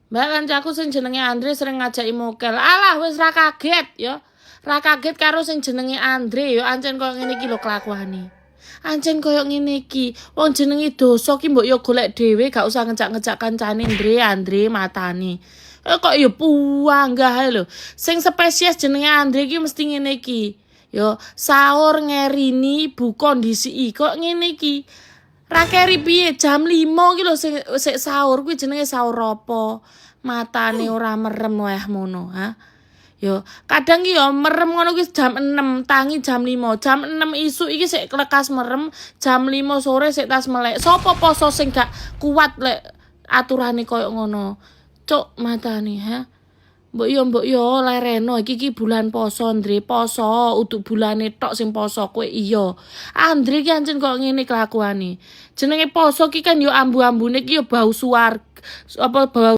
Mbak kancaku sing jenenge Andre sering ngajaki mokel. Alah wis ra kaget ya. Ra kaget karo sing jenenge Andre ya ancen koyo ngene iki lho kelakuane. Ancen koyo ngene iki. Wong jenenge dosa ki mbok yo golek dhewe gak usah ngejak-ngejak kancane Andre matane. Kok yo puanggah ae lho. Sing spesies jenenge Andre iki mesti ngene iki. Yo sahur ngerini bu kondisi kok ngene iki. Ra keri piye jam 5 ki lho sik sahur kuwi jenenge sahur apa? Matane ora merem wae ngono, ha. Yo kadang ki yo merem ngono ki jam 6, tangi jam 5. Jam 6 isuk iki sik lekas merem, jam 5 sore sik tas melek. Sopo poso sing gak kuat lek aturane koyo ngono? Cuk matane, ha. Mbok yo lereno iki bulan poso Andre poso utuk bulane tok sing poso kowe iya Andre ki ancen kok ngene kelakuane jenenge poso ki kan yo ambu-ambune ki yo bau suar apa bau